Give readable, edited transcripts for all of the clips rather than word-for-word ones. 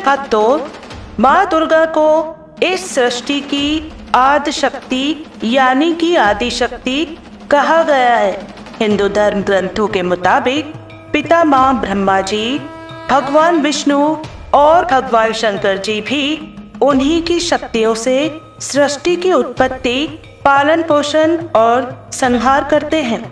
भक्तों, माँ दुर्गा को इस सृष्टि की आदि शक्ति यानी कि आदि शक्ति कहा गया है। हिंदू धर्म ग्रंथों के मुताबिक पितामह ब्रह्मा जी, भगवान विष्णु और भगवान शंकर जी भी उन्हीं की शक्तियों से सृष्टि की उत्पत्ति, पालन पोषण और संहार करते हैं।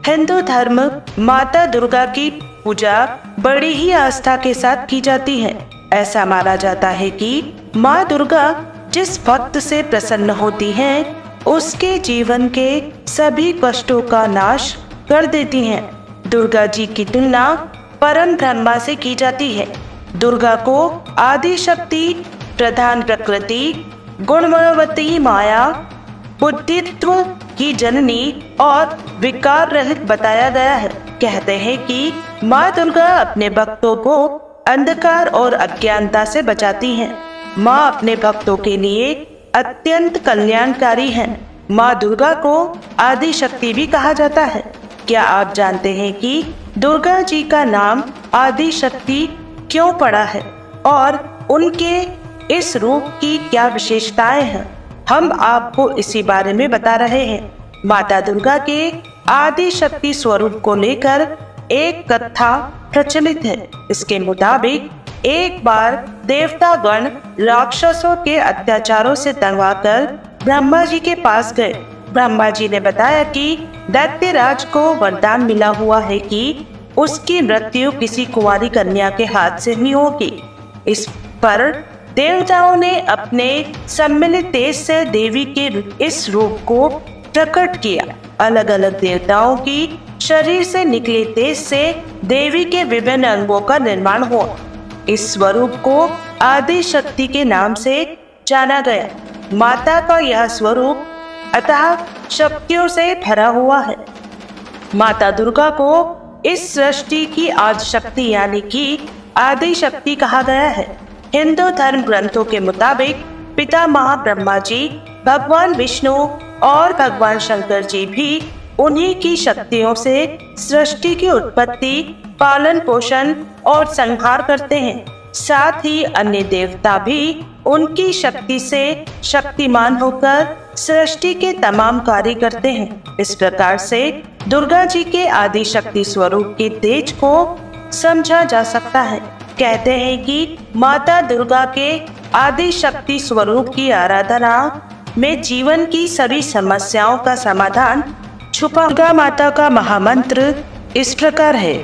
हिंदू धर्म माता दुर्गा की पूजा बड़ी ही आस्था के साथ की जाती है। ऐसा माना जाता है कि माँ दुर्गा जिस भक्त से प्रसन्न होती हैं, उसके जीवन के सभी कष्टों का नाश कर देती हैं। दुर्गा जी की तुलना परम ब्रह्मा से की जाती है। दुर्गा को आदि शक्ति, प्रधान प्रकृति, गुणमयवती माया, बुद्धित्व की जननी और विकार रहित बताया गया है। कहते हैं कि माँ दुर्गा अपने भक्तों को अंधकार और अज्ञानता से बचाती हैं। माँ अपने भक्तों के लिए अत्यंत कल्याणकारी हैं। माँ दुर्गा को आदि शक्ति भी कहा जाता है। क्या आप जानते हैं कि दुर्गा जी का नाम आदि शक्ति क्यों पड़ा है और उनके इस रूप की क्या विशेषताएं हैं? हम आपको इसी बारे में बता रहे हैं। माता दुर्गा के आदि शक्ति स्वरूप को लेकर एक कथा प्रचलित है। इसके मुताबिक एक बार देवतागण राक्षसों के अत्याचारों से तंगवाकर ब्रह्मा जी के पास गए। ब्रह्मा जी ने बताया कि दैत्यराज को वरदान मिला हुआ है कि उसकी मृत्यु किसी कुंवारी कन्या के हाथ से नहीं होगी। इस पर देवताओं ने अपने सम्मिलित तेज से देवी के इस रूप को प्रकट किया। अलग अलग देवताओं की शरीर से निकले तेज से देवी के विभिन्न अंगों का निर्माण हुआ। इस स्वरूप को आदि शक्ति के नाम से जाना गया। माता का यह स्वरूप अतः शक्तियों से भरा हुआ है। माता दुर्गा को इस सृष्टि की आदि शक्ति यानी कि आदि शक्ति कहा गया है। हिंदू धर्म ग्रंथों के मुताबिक पितामह ब्रह्मा जी, भगवान विष्णु और भगवान शंकर जी भी उन्हीं की शक्तियों से सृष्टि की उत्पत्ति, पालन पोषण और संहार करते हैं। साथ ही अन्य देवता भी उनकी शक्ति से शक्तिमान होकर सृष्टि के तमाम कार्य करते हैं। इस प्रकार से दुर्गा जी के आदि शक्ति स्वरूप के तेज को समझा जा सकता है। कहते हैं कि माता दुर्गा के आदि शक्ति स्वरूप की आराधना में जीवन की सभी समस्याओं का समाधान छुपा। दुर्गा माता का महामंत्र इस प्रकार है।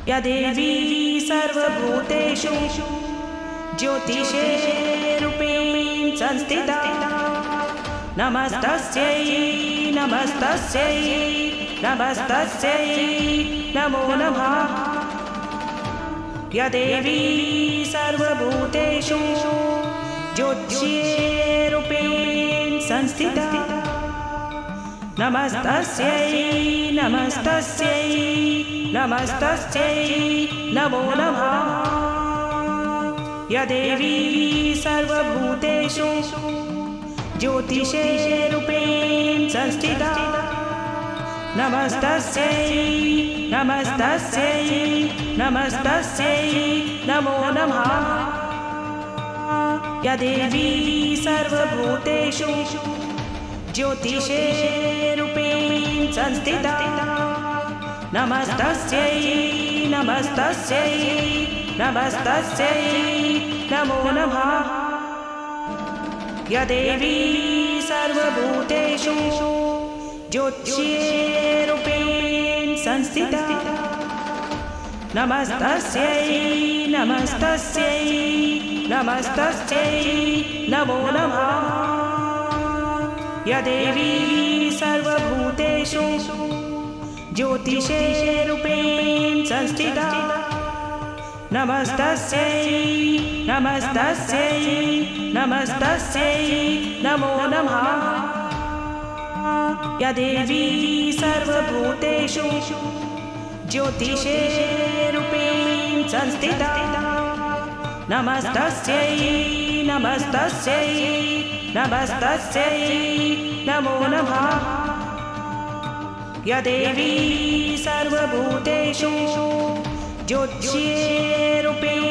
या देवी सर्वभूतेषु ज्योतिषे रूपेण संस्थिता, नमस्तस्यै नमस्तस्यै नमस्तस्यै नमो नमः। या देवी सर्वभूतेषु ज्योतिषे रूपेण संस्थिता, नमस्तस्यै नमस्तस्यै नमस्तस्यै नमो नमः। या देवी सर्वभूतेषु ज्योतिषे रूपेण संस्थिता, नमस्तस्यै नमस्तस्यै नमस्तस्यै नमो नमः। या देवी सर्वभूतेषु ज्योतिषे रूपेण संस्थिता, नमस्तस्यै नमस्तस्यै नमस्तस्यै नमो नमः। या देवी सर्वभूतेषु ज्योतिषे रूपेण संस्थिता, नमस्तस्यै नमस्तस्यै नमस्तस्यै नमो नमः। या देवी सर्वभूतेषु ज्योतिषे रूपेण संस्थिता, नमस्तस्यै नमस्तस्यै नमस्तस्यै नमो नमः। या देवी सर्वभूतेषु ज्योतिषे रूपेण संस्थिता, नमस्तस्यै नमस्तस्यै नमस्तस्यै नमो नमः। या देवी सर्वभूतेषु ज्योतिषेरूपेण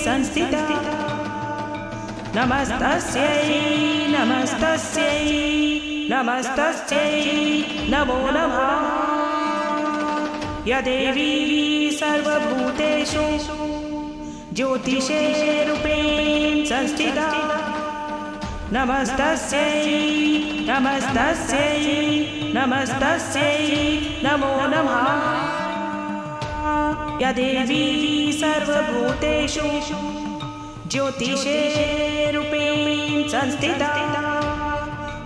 संस्थिता नमस्तस्यै नमस्तस्यै नमस्तस्यै नमो नमः। या देवी सर्वभूतेषु ज्योतिषेरूपेण संस्थिता नमस्तस्यै नमस्तस्यै नमस्तस्यै नमो नमः। या देवी सर्वभूतेषु ज्योतिषेरूपेण संस्थिता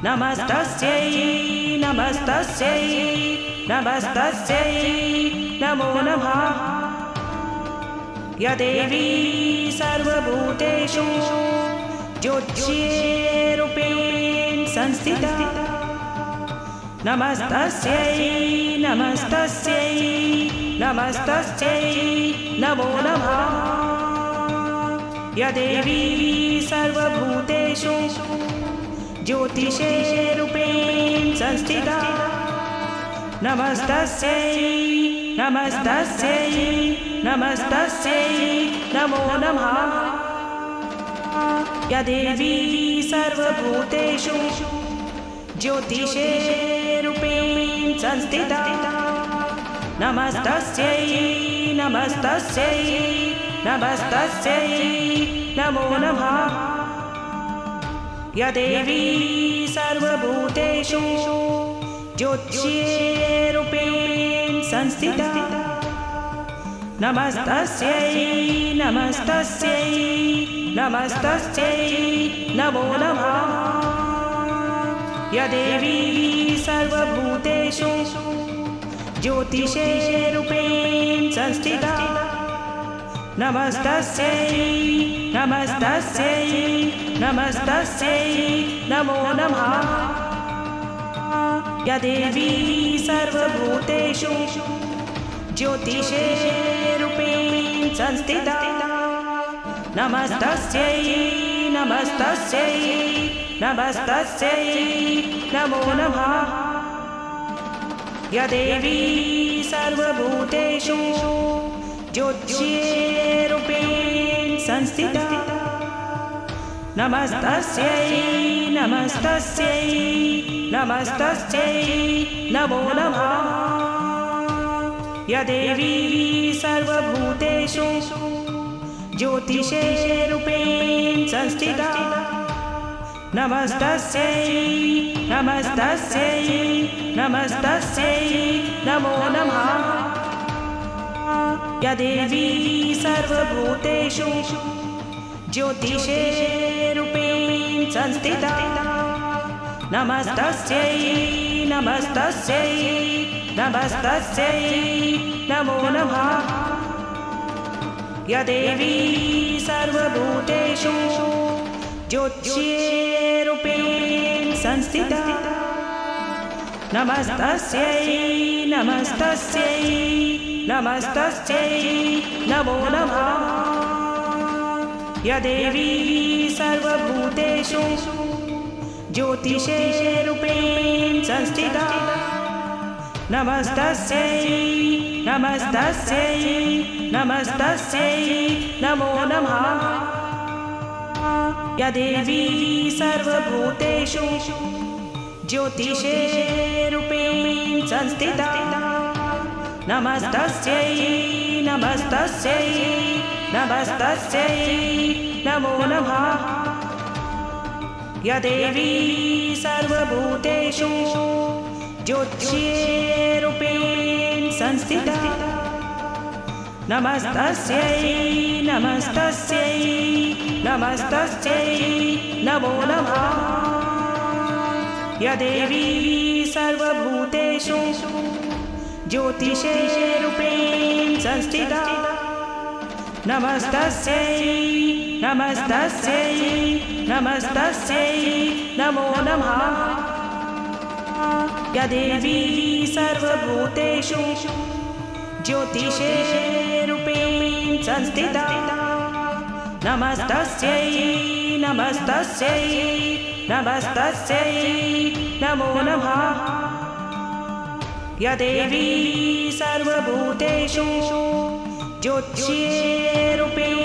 नमस्तस्यै नमस्तस्यै नमस्तस्यै नमो नमः। या देवी सर्वभूतेषु ज्योतिषेरूपेण संस्थिता नमस्तस्यै नमस्तस्यै नमस्तस्यै नमो नमः। या देवी सर्वभूतेषु ज्योतिषेरूपेण संस्थिता नमस्तस्यै नमस्तस्यै नमस्तस्यै नमो नमः। या देवी सर्वभूतेषु ज्योतिषेरूपेण संस्थिता नमस्तस्यै नमस्तस्यै नमस्तस्यै नमो नमः। या देवी सर्वभूतेषु ज्योतिषेरूपेण संस्थिता नमस्तस्यै नमस्तस्यै नमस्तस्यै नमो नमः। या देवी सर्वभूतेषु ज्योतिषेरूपेण संस्थिता नमस्तस्यै नमस्तस्यै नमस्तस्यै नमो नमः। या देवी सर्वभूतेषु ज्योतिषेरूपेण संस्थिता नमस्तस्यै नमस्तस्यै नमस्तस्यै नमो नमः। या देवी सर्वभूतेषु ज्योतिषेरूपेण संस्थिता नमस्तस्यै नमस्तस्यै नमस्तस्यै नमो नमः। या देवी सर्वभूतेषु ज्योतिषेरूपेण संस्थिता नमस्तस्यै नमस्तस्यै नमस्तस्यै नमो नमः। या देवी सर्वभूतेषु ज्योतिषेरूपेण संस्थिता नमस्तस्यै नमस्तस्यै नमस्तस्यै नमो नमः। या देवी सर्वभूतेषु ज्योतिषेरूपेण संस्थिता नमस्तस्यै नमस्तस्यै नमस्तस्यै नमो नमः। या देवी सर्वभूतेषु ज्योतिषेरूपेण संस्थिता नमस्तस्यै नमस्तस्यै नमस्तस्यै नमो नमः। या देवी सर्वभूतेषु ज्योतिषेरूपेण संस्थिता नमस्तस्यै नमस्तस्यै नमस्तस्यै नमो नमः। या देवी सर्वभूतेषु ज्योतिषेरूपेण संस्थिता नमस्तस्यै नमस्तस्यै नमस्तस्यै नमो नमः। या देवी सर्वभूतेषु ज्योतिषेरूपेण संस्थिता नमस्तस्यै नमस्तस्यै नमस्तस्यै नमो नमः। या देवी सर्वभूतेषु ज्योतिषेरूपेण संस्थिता नमस्तस्यै नमस्तस्यै नमस्तस्यै नमो नमः। या देवी सर्वभूतेषु ज्योतिषेरूपेण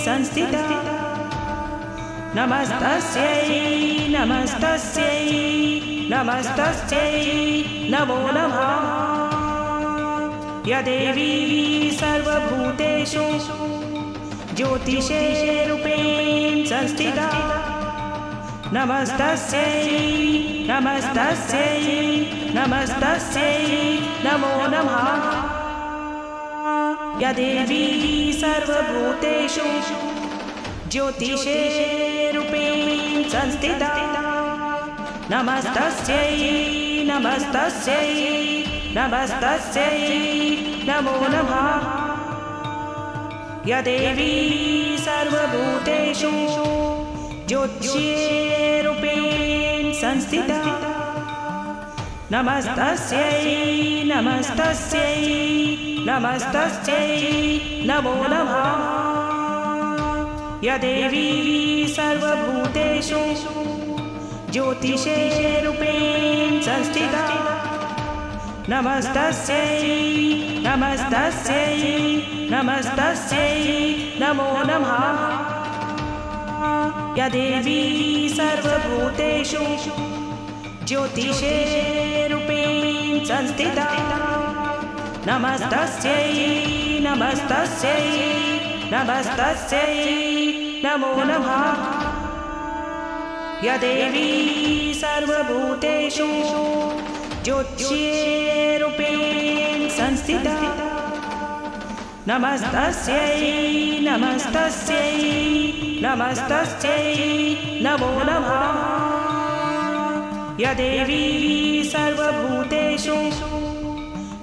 संस्थिता नमस्तस्यै नमस्तस्यै नमस्तस्यै नमो नमः। या देवी सर्वभूतेषु ज्योतिषेरूपेण संस्थिता नमस्तस्यै नमस्तस्यै नमस्तस्यै नमो नमः। या देवी सर्वभूतेषु ज्योतिषेरूपेण संस्थिता नमस्तस्यै नमस्तस्यै नमस्तस्यै नमो नमः। या देवी सर्वभूतेषु ज्योतिषेरूपेण संस्थिता नमस्तस्यै नमस्तस्यै नमस्तस्यै नमो नमः। या देवी सर्वभूतेषु ज्योतिषेरूपेण संस्थिता नमस्तस्यै नमस्तस्यै नमस्तस्यै नमो नमः। या देवी सर्वभूतेषु ज्योतिषेरूपेण संस्थिता नमस्तस्यै नमस्तस्यै नमस्तस्यै नमो नमः। या देवी सर्वभूतेषु ज्योतिषेरूपेण संस्थिता नमस्तस्यै नमस्तस्यै नमस्तस्यै नमो नमः। या देवी सर्वभूतेषु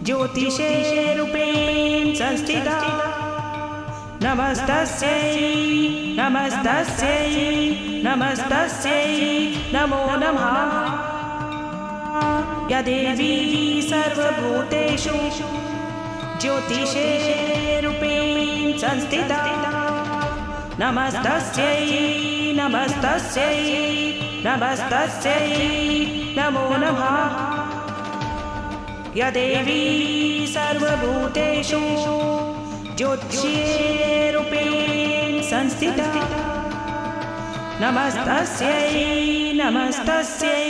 ज्योतिषेरूपेण संस्थिता नमस्तस्यै नमस्तस्यै नमस्तस्यै नमो नमः। या देवी सर्वभूतेषु ज्योतिषेरूपेण संस्थिता नमस्तस्यै नमस्तस्यै नमस्तस्यै नमो नमः। या देवी सर्वभूतेषु ज्योतिषेरूपेण संस्थिता नमस्तस्यै नमस्तस्यै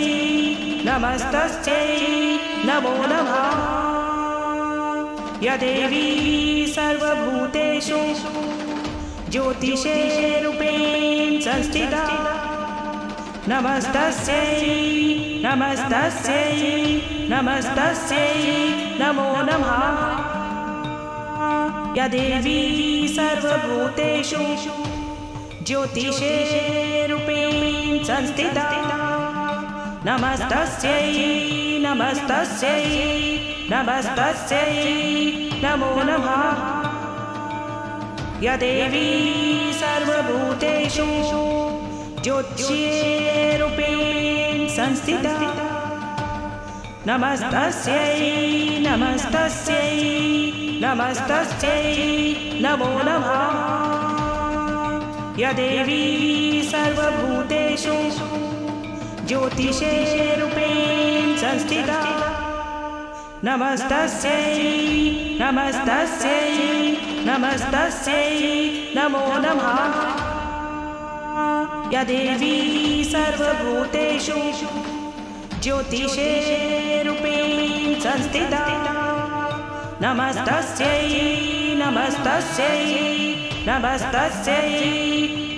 नमस्तस्यै नमो नमः। या देवी सर्वभूतेषु ज्योतिषेरूपेण संस्थिता नमस्तस्यै नमस्तस्यै नमस्तस्यै नमो नमः। या देवी सर्वभूतेषु ज्योतिषेरूपेण संस्थिता नमस्तस्यै नमस्तस्यै नमस्तस्यै नमो नमः। या देवी सर्वभूतेषु ज्योतिषेरूपेण संस्थिता नमस्तस्यै नमस्तस्यै नमस्तस्यै नमो नमः। या देवी सर्वभूतेषु ज्योतिषेरूपेण संस्थिता नमस्तस्यै नमस्तस्यै नमस्तस्यै नमो नमः। या देवी सर्वभूतेषु ज्योतिषेरूपेण संस्थिता नमस्तस्यै नमस्तस्यै नमस्तस्यै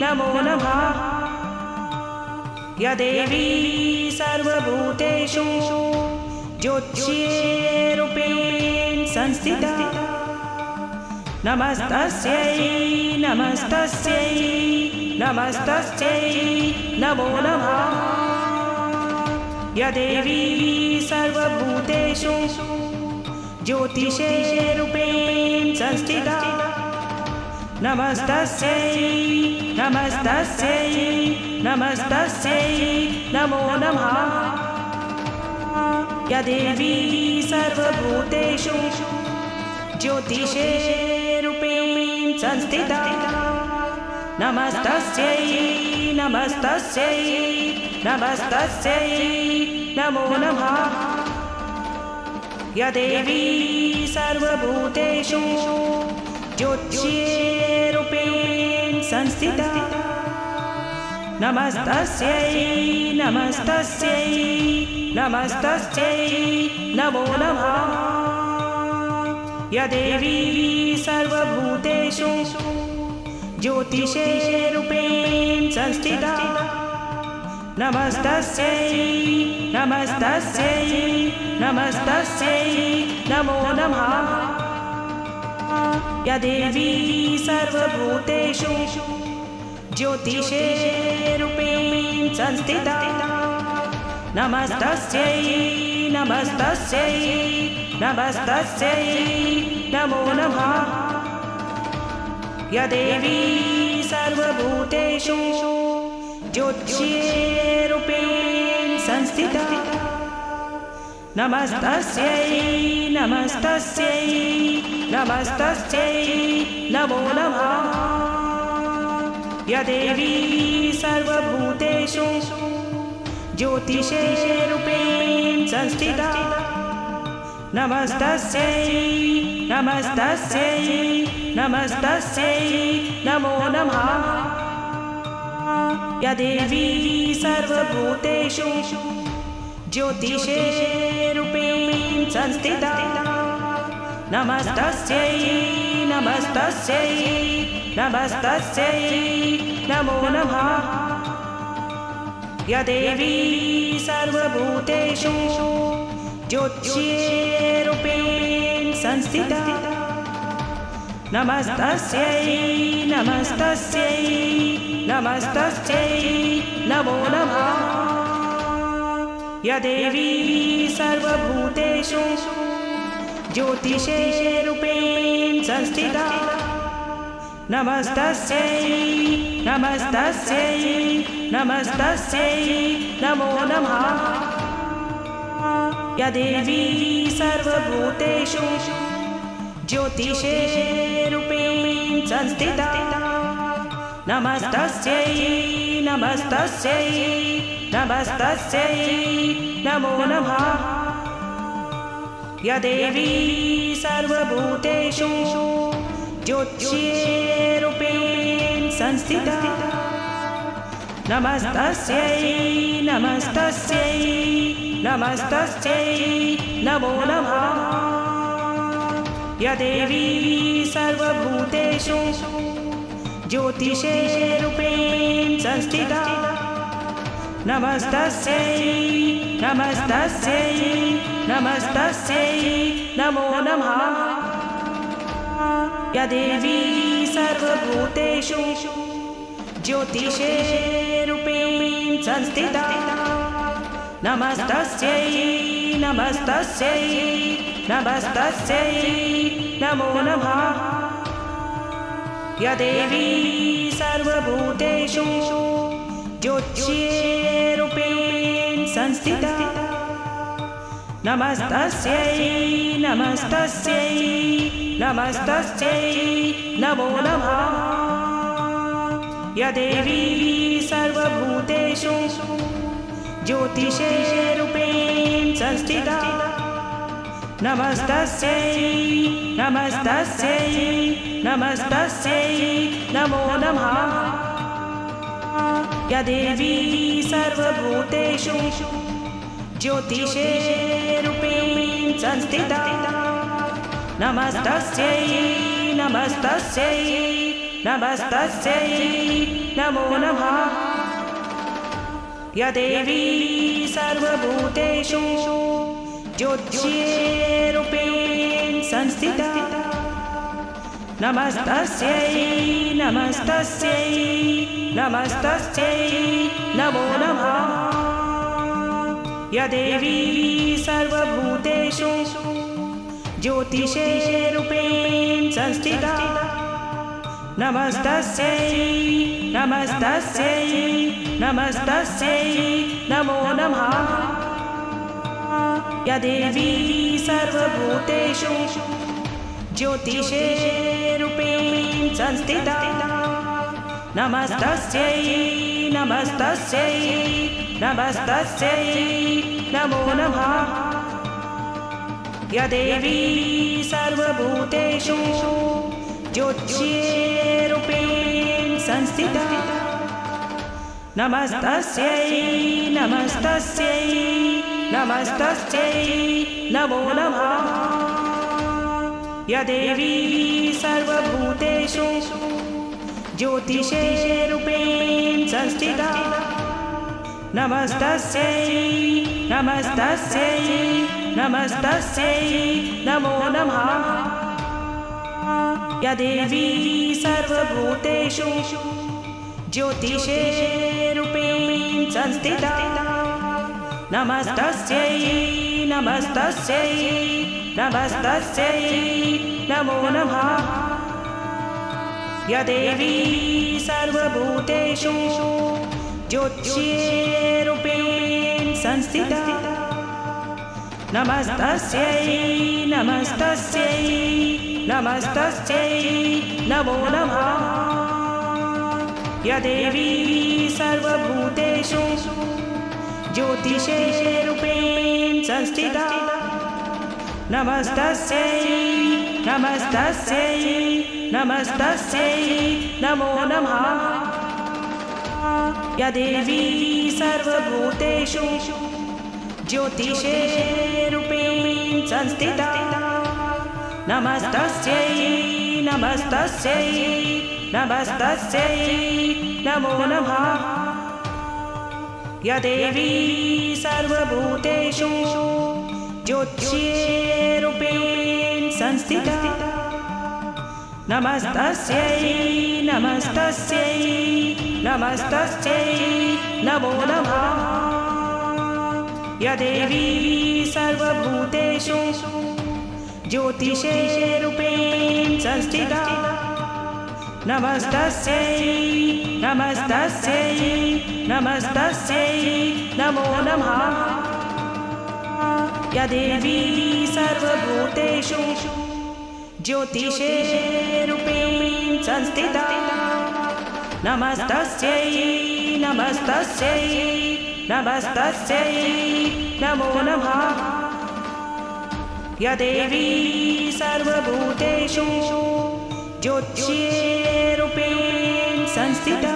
नमो नमः। या देवी सर्वभूतेषु ज्योतिषेरूपेण संस्थिता नमस्तस्यै नमस्तस्यै नमस्तस्यै नमो नमः। या देवी सर्वभूतेषु ज्योतिषेरूपेण संस्थिता नमस्तस्यै नमस्तस्यै नमस्तस्यै नमो नमः। या देवी सर्वभूतेषु ज्योतिषेरूपेण संस्थिता नमस्तस्यै नमस्तस्यै नमस्तस्यै नमो नमः। या देवी सर्वभूतेषु ज्योतिषरूपेण संस्थिता नमस्तस्यै नमस्तस्यै नमस्तस्यै नमो नमः। या देवी सर्वभूतेषु ज्योतिषरूपेण संस्थिता नमस्तस्यै नमस्तस्यै नमस्तस्यै नमो नमः। या देवी सर्वभूतेषु ज्योतिषरूपेण संस्थिता नमस्तस्यै नमस्तस्यै नमस्तस्यै नमो नमः। या देवी सर्वभूतेषु ज्योतिषरूपेण संस्थिता नमस्तस्यै नमस्तस्यै नमस्तस्यै नमो नमः। या देवी सर्वभूतेषु ज्योतिषरूपेण संस्थिता नमस्तस्यै नमस्तस्यै नमस्तस्यै नमो नमः। या देवी सर्वभूतेषु ज्योतिषरूपेण संस्थिता नमस्तस्यै नमस्तस्यै नमस्तस्यै नमो नमः। या देवी सर्वभूतेषु ज्योतिषरूपेण संस्थिता नमस्तस्यै नमस्तस्यै नमस्तस्यै नमो नमः। या देवी सर्वभूतेषु ज्योतिषरूपेण संस्थिता नमस्तस्यै नमस्तस्यै नमस्तस्यै नमो नमः। या देवी सर्वभूतेषु ज्योतिषरूपेण संस्थिता नमस्तस्यै नमस्तस्यै नमस्तस्यै नमो नमः। या देवी सर्वभूतेषु ज्योतिषरूपेण संस्थिता नमस्तस्यै नमस्तस्यै नमस्तस्यै नमो नमः। या देवी सर्वभूतेषु ज्योतिषरूपेण संस्थिता नमस्तस्यै नमस्तस्यै नमस्तस्यै नमो नमः। या देवी सर्वभूतेषु ज्योतिषरूपेण संस्थिता नमस्तस्यै नमस्तस्यै नमस्तस्यै नमो नमः। या देवी सर्वभूतेषु ज्योतिषरूपेण संस्थिता नमस्तस्यै नमस्तस्यै नमस्तस्यै नमो नमः। या देवी सर्वभूतेषु ज्योतिषरूपेण संस्थिता नमस्तस्यै नमस्तस्यै नमस्तस्यै नमो नमः। या देवी सर्वभूतेषु ज्योतिषरूपेण संस्थिता नमस्तस्यै नमस्तस्यै नमस्तस्यै नमो नमः। या देवी सर्वभूतेषु ज्योतिषरूपेण संस्थिता नमस्तस्यै नमस्तस्यै नमस्तस्यै नमो नमः। या देवी सर्वभूतेषु ज्योतिषरूपेण संस्थिता नमस्तस्यै नमस्तस्यै नमस्तस्यै नमो नमः। या देवी सर्वभूतेषु ज्योतिषरूपेण संस्थिता नमस्तस्यै नमस्तस्यै नमस्तस्यै नमो नमः। या देवी सर्वभूतेषु ज्योतिषेरूपेण संस्थिता नमस्तस्यै नमस्तस्यै नमस्तस्यै नमो नमः। या देवी सर्वभूतेषु ज्योतिषेरूपेण संस्थिता नमस्तस्यै नमस्तस्यै नमस्तस्यै नमो नमः। या देवी सर्वभूतेषु ज्योतिषेरूपेण संस्थिता नमस्तस्यै नमस्तस्यै नमस्तस्यै नमो नमः। या देवी सर्वभूतेषु ज्योतिषेरूपेण संस्थिता नमस्तस्यै नमस्तस्यै नमस्तस्यै नमो नमः। या देवी सर्वभूतेषु ज्योतिषेरूपेण संस्थिता नमस्तस्यै नमस्तस्यै नमस्तस्यै नमो नमः। या देवी सर्वभूतेषु ज्योतिषेरूपेण संस्थिता नमस्तस्यै नमस्तस्यै नमस्तस्यै नमो नमः। या देवी सर्वभूतेषु ज्योतिषेरूपेण संस्थिता नमस्तस्यै नमस्तस्यै नमस्तस्यै नमो नमः। या देवी सर्वभूतेषु ज्योतिषेरूपेण संस्थिता नमस्तस्यै नमस्तस्यै नमस्तस्यै नमो नमः। या देवी सर्वभूतेषु ज्योतिषेरूपेण संस्थिता नमस्तस्यै नमस्तस्यै नमस्तस्यै नमो नमः। या देवी सर्वभूतेषु ज्योतिषेरूपेण संस्थिता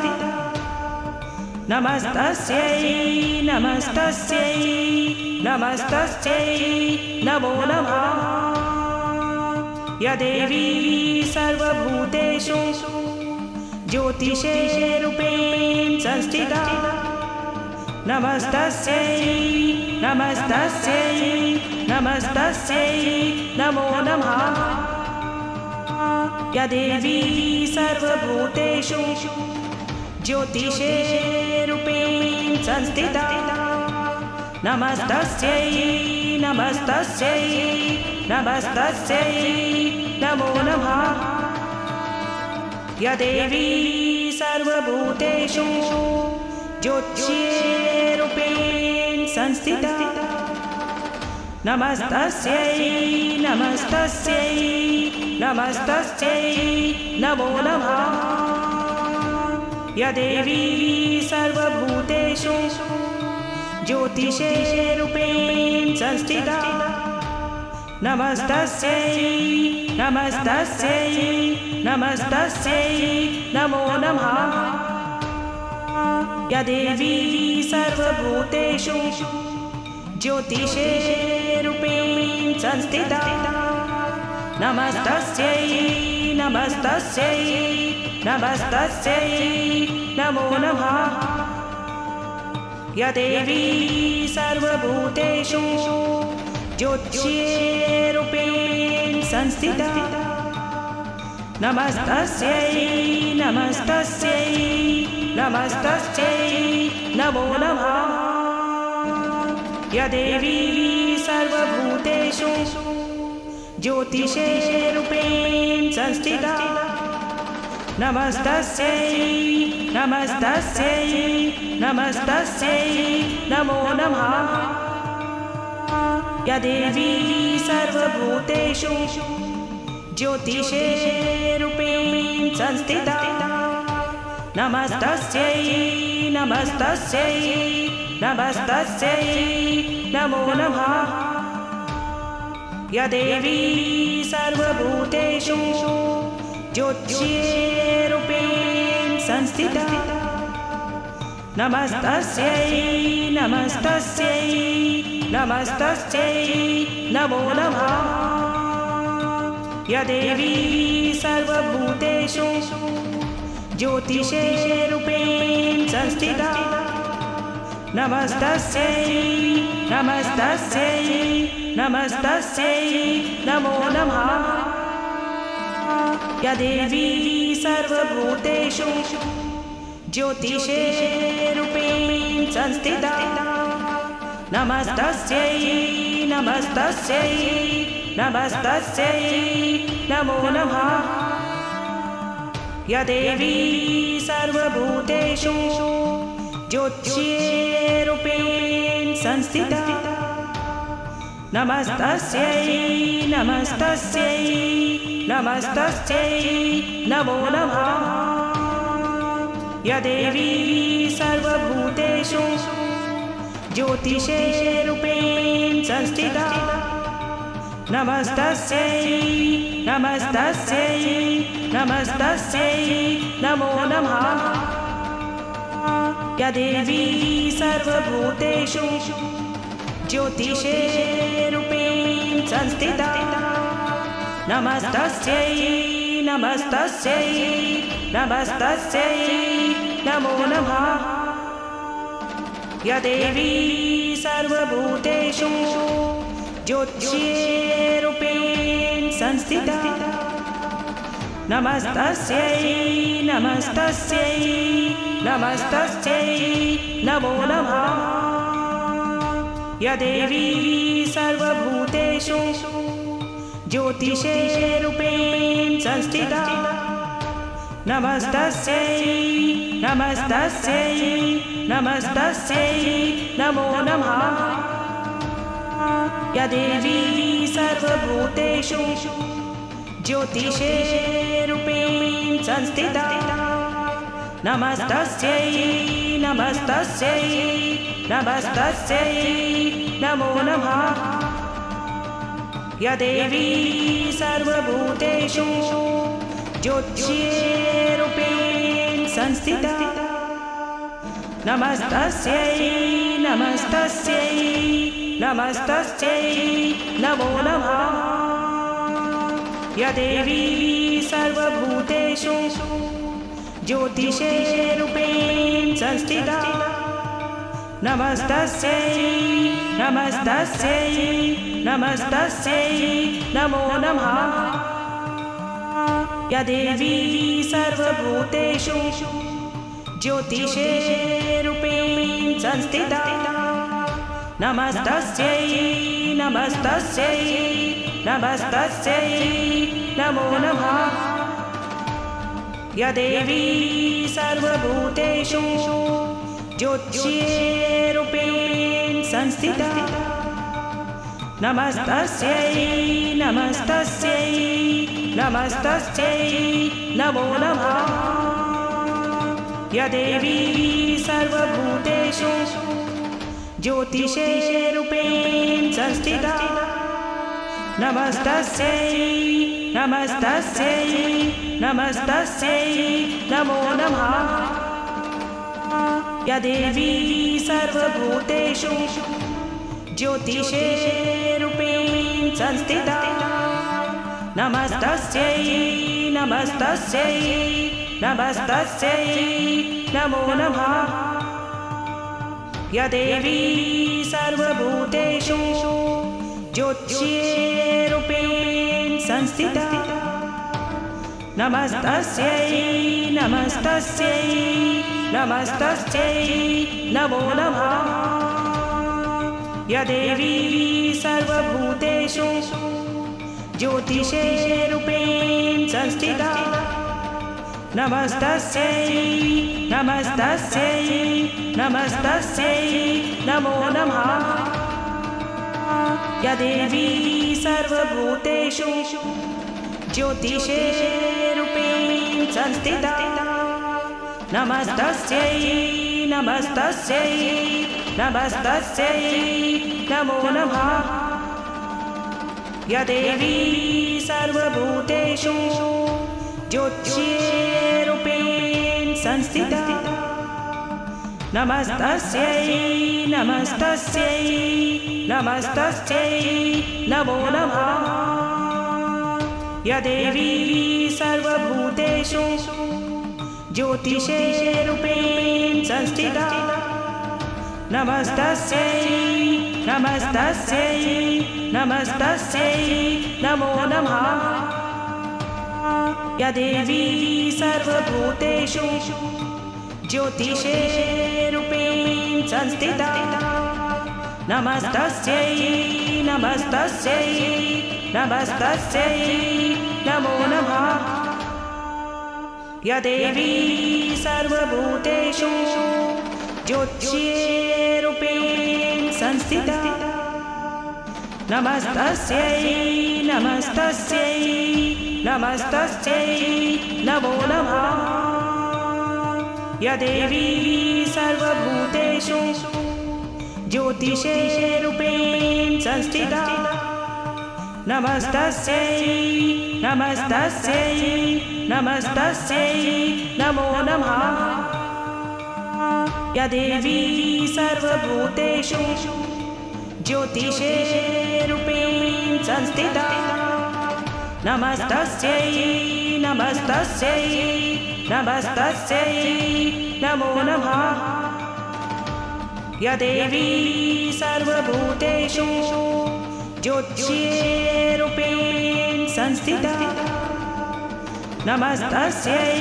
नमस्तस्यै नमस्तस्यै नमस्तस्यै नमो नमः। या देवी सर्वभूतेषु ज्योतिषेरूपेण संस्थिता नमस्तस्यै नमस्तस्यै नमस्तस्यै नमो नमः। या देवी सर्वभूतेषु ज्योतिषेरूपेण संस्थिता नमस्तस्यै नमस्तस्यै नमस्तस्यै नमो नमः। या देवी सर्वभूतेषु ज्योतिषेरूपेण संस्थिता नमस्तस्यै नमस्तस्यै नमस्तस्यै नमो नमः। या देवी सर्वभूतेषु ज्योतिषेरूपेण संस्थिता नमस्तस्यै नमस्तस्यै नमस्तस्यै नमो नमः। या देवी सर्वभूतेषु ज्योतिषेरूपेण संस्थिता नमस्तस्यै नमस्तस्यै नमस्तस्यै नमो नमः। या देवी सर्वभूतेषु ज्योतिषेरूपेण संस्थिता नमस्तस्यै नमस्तस्यै नमस्तस्यै नमो नमः। या देवी सर्वभूतेषु ज्योतिषेरूपेण संस्थिता नमस्तस्यै नमस्तस्यै नमस्तस्यै नमो नमः। या देवी सर्वभूतेषु ज्योतिषेरूपेण संस्थिता नमस्तस्यै नमस्तस्यै नमस्तस्यै नमो नमः। या देवी सर्वभूतेषु ज्योतिषरूपेण संस्थिता नमस्तस्यै नमस्तस्यै नमस्तस्यै नमो नमः। या देवी सर्वभूतेषु ज्योतिषरूपेण संस्थिता नमस्तस्यै नमस्तस्यै नमस्तस्यै नमो नमः। या देवी सर्वभूतेषु ज्योतिषरूपेण संस्थिता नमस्तस्यै नमस्तस्यै नमस्तस्यै नमो नमः। या देवी सर्वभूतेषु ज्योतिषरूपेण संस्थिता नमस्तस्यै नमस्तस्यै नमस्तस्यै नमो नमः। या देवी सर्वभूतेषु ज्योतिषरूपेण संस्थिता नमस्तस्यै नमस्तस्यै नमस्तस्यै नमो नमः। या देवी सर्वभूतेषु ज्योतिषरूपेण संस्थिता नमस्तस्यै नमस्तस्यै नमस्तस्यै नमो नमः। या देवी सर्वभूतेषु ज्योतिषरूपेण संस्थिता नमस्तस्यै नमस्तस्यै नमस्तस्यै नमो नमः। या देवी सर्वभूतेषु ज्योतिषरूपेण संस्थिता नमस्तस्यै नमस्तस्यै नमस्तस्यै नमो नमः। या देवी सर्वभूतेषु ज्योतिषरूपेण संस्थिता नमस्तस्यै नमस्तस्यै नमस्तस्यै नमो नमः। या देवी सर्वभूतेषु ज्योतिषरूपेण संस्थिता नमस्तस्यै नमस्तस्यै नमस्तस्यै नमो नमः। या देवी सर्वभूतेषु ज्योतिषरूपेण संस्थिता नमस्तस्यै नमस्तस्यै नमस्तस्यै नमो नमः। या देवी सर्वभूतेषु ज्योतिषरूपेण संस्थिता नमस्तस्यै नमस्तस्यै नमस्तस्यै नमो नमः। या देवी सर्वभूतेषु ज्योतिषरूपेण संस्थिता नमस्तस्यै नमस्तस्यै नमस्तस्यै नमो नमः। या देवी सर्वभूतेषु ज्योतिषरूपेण संस्थिता नमस्तस्यै नमस्तस्यै नमस्तस्यै नमो नमः। या देवी सर्वभूतेषु ज्योतिषरूपेण संस्थिता नमस्तस्यै नमस्तस्यै नमस्तस्यै नमो नमः। या देवी सर्वभूतेषु ज्योतिषरूपेण संस्थिता नमस्तस्यै नमस्तस्यै नमस्तस्यै नमो नमः। या देवी सर्वभूतेषु ज्योतिषरूपेण संस्थिता नमस्तस्यै नमस्तस्यै नमस्तस्यै नमो नमः। या देवी सर्वभूतेषु ज्योतिषरूपेण संस्थिता नमस्तस्यै नमस्तस्यै नमस्तस्यै नमो नमः। या देवी सर्वभूतेषु ज्योतिषरूपेण संस्थिता नमस्तस्यै नमस्तस्यै नमस्तस्यै नमो नमः। या देवी सर्वभूतेषु ज्योतिषरूपेण संस्थिता नमस्तस्यै नमस्तस्यै नमस्तस्यै नमो नमः। या देवी सर्वभूतेषु ज्योतिषरूपेण संस्थिता नमस्तस्यै नमस्तस्यै नमस्तस्यै नमो नमः। या देवी सर्वभूतेषु ज्योतिषरूपेण संस्थिता नमस्तस्यै नमस्तस्यै नमस्तस्यै नमो नमः। या देवी सर्वभूतेषु ज्योतिषरूपेण संस्थिता नमस्तस्यै नमस्तस्यै नमस्तस्यै नमो नमः। या देवी सर्वभूतेषु ज्योतिषरूपेण संस्थिता नमस्तस्यै नमस्तस्यै नमस्तस्यै नमो नमः। या देवी सर्वभूतेषु ज्योतिषरूपेण संस्थिता नमस्तस्यै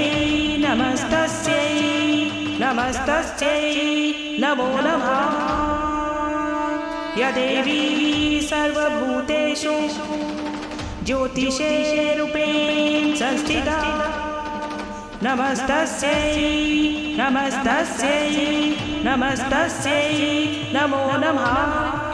नमस्तस्यै नमस्तस्यै नमो नमः। या देवी सर्वभूतेषु ज्योतिषरूपेण संस्थिता नमस्तस्यै नमस्तस्यै नमस्तस्यै नमो नमः।